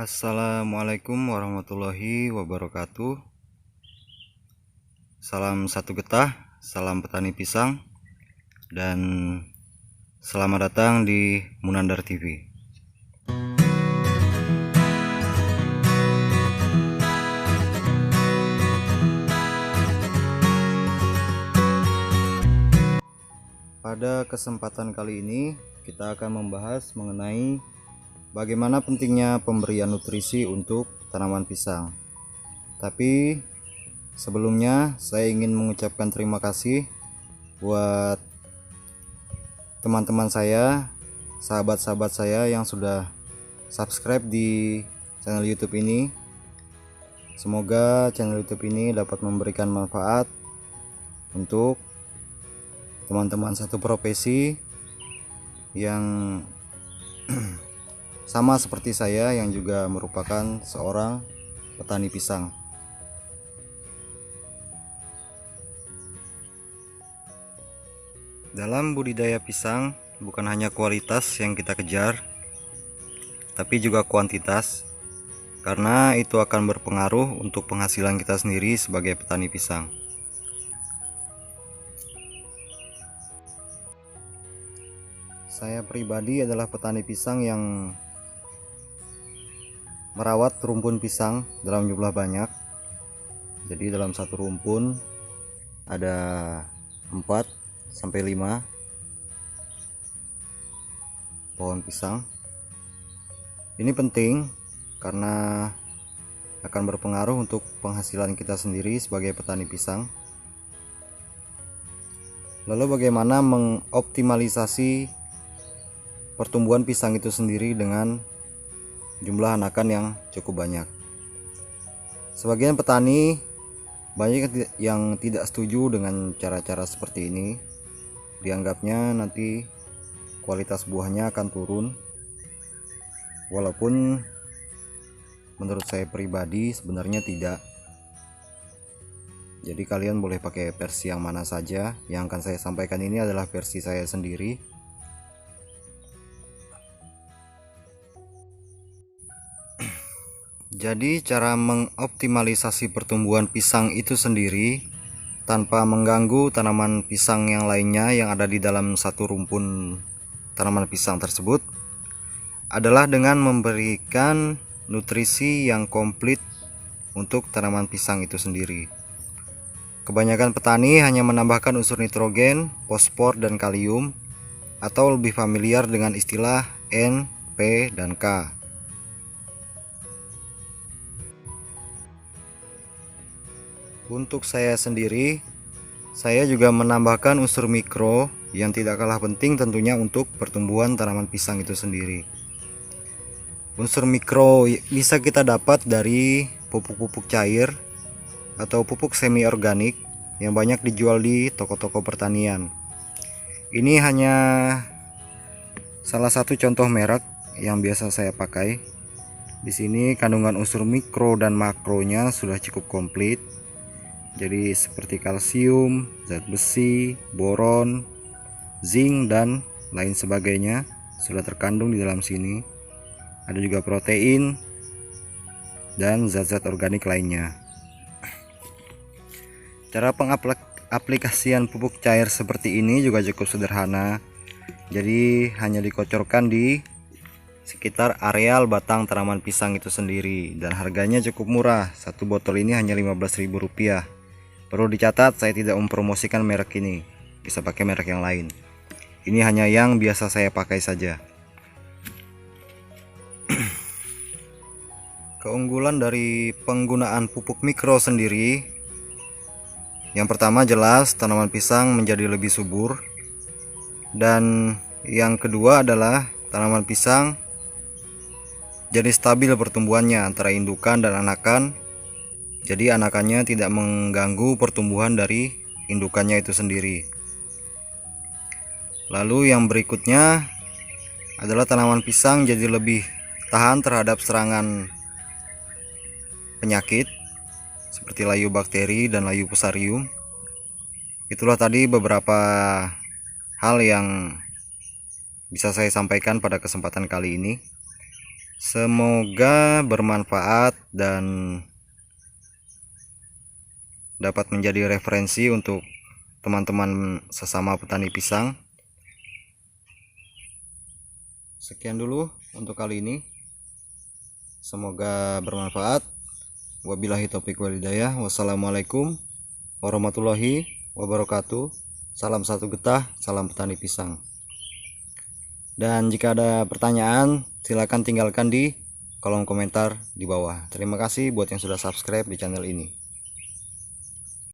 Assalamualaikum warahmatullahi wabarakatuh. Salam satu getah, salam petani pisang, dan selamat datang di Munandar TV. Pada kesempatan kali ini kita akan membahas mengenai bagaimana pentingnya pemberian nutrisi untuk tanaman pisang. Tapi sebelumnya saya ingin mengucapkan terima kasih buat teman-teman saya, sahabat-sahabat saya yang sudah subscribe di channel YouTube ini. Semoga channel YouTube ini dapat memberikan manfaat untuk teman-teman satu profesi yang sama seperti saya, yang juga merupakan seorang petani pisang. Dalam budidaya pisang, bukan hanya kualitas yang kita kejar, tapi juga kuantitas, karena itu akan berpengaruh untuk penghasilan kita sendiri sebagai petani pisang. Saya pribadi adalah petani pisang yang merawat rumpun pisang dalam jumlah banyak. Jadi dalam satu rumpun ada 4 sampai 5 pohon pisang. Ini penting karena akan berpengaruh untuk penghasilan kita sendiri sebagai petani pisang. Lalu bagaimana mengoptimalisasi pertumbuhan pisang itu sendiri dengan jumlah anakan yang cukup banyak? Sebagian petani banyak yang tidak setuju dengan cara-cara seperti ini. Dianggapnya nanti kualitas buahnya akan turun. Walaupun menurut saya pribadi sebenarnya tidak. Jadi kalian boleh pakai versi yang mana saja. Yang akan saya sampaikan ini adalah versi saya sendiri. Jadi cara mengoptimalisasi pertumbuhan pisang itu sendiri tanpa mengganggu tanaman pisang yang lainnya yang ada di dalam satu rumpun tanaman pisang tersebut adalah dengan memberikan nutrisi yang komplit untuk tanaman pisang itu sendiri. Kebanyakan petani hanya menambahkan unsur nitrogen, fosfor, dan kalium, atau lebih familiar dengan istilah N, P, dan K. Untuk saya sendiri, saya juga menambahkan unsur mikro yang tidak kalah penting tentunya untuk pertumbuhan tanaman pisang itu sendiri. Unsur mikro bisa kita dapat dari pupuk-pupuk cair atau pupuk semi organik yang banyak dijual di toko-toko pertanian. Ini hanya salah satu contoh merek yang biasa saya pakai. Di sini kandungan unsur mikro dan makronya sudah cukup komplit. Jadi seperti kalsium, zat besi, boron, zinc, dan lain sebagainya sudah terkandung di dalam sini. Ada juga protein dan zat-zat organik lainnya. Cara pengaplikasian pupuk cair seperti ini juga cukup sederhana. Jadi hanya dikocorkan di sekitar areal batang tanaman pisang itu sendiri, dan harganya cukup murah. Satu botol ini hanya Rp15.000. Perlu dicatat, saya tidak mempromosikan merek ini, bisa pakai merek yang lain. Ini hanya yang biasa saya pakai saja. Keunggulan dari penggunaan pupuk mikro sendiri, yang pertama jelas tanaman pisang menjadi lebih subur, dan yang kedua adalah tanaman pisang jadi stabil pertumbuhannya antara indukan dan anakan. Jadi anakannya tidak mengganggu pertumbuhan dari indukannya itu sendiri. Lalu yang berikutnya adalah tanaman pisang jadi lebih tahan terhadap serangan penyakit seperti layu bakteri dan layu fusarium. Itulah tadi beberapa hal yang bisa saya sampaikan pada kesempatan kali ini. Semoga bermanfaat dan dapat menjadi referensi untuk teman-teman sesama petani pisang. Sekian dulu untuk kali ini. Semoga bermanfaat. Wabillahi taufiq wal hidayah. Wassalamualaikum warahmatullahi wabarakatuh. Salam satu getah, salam petani pisang. Dan jika ada pertanyaan, silakan tinggalkan di kolom komentar di bawah. Terima kasih buat yang sudah subscribe di channel ini.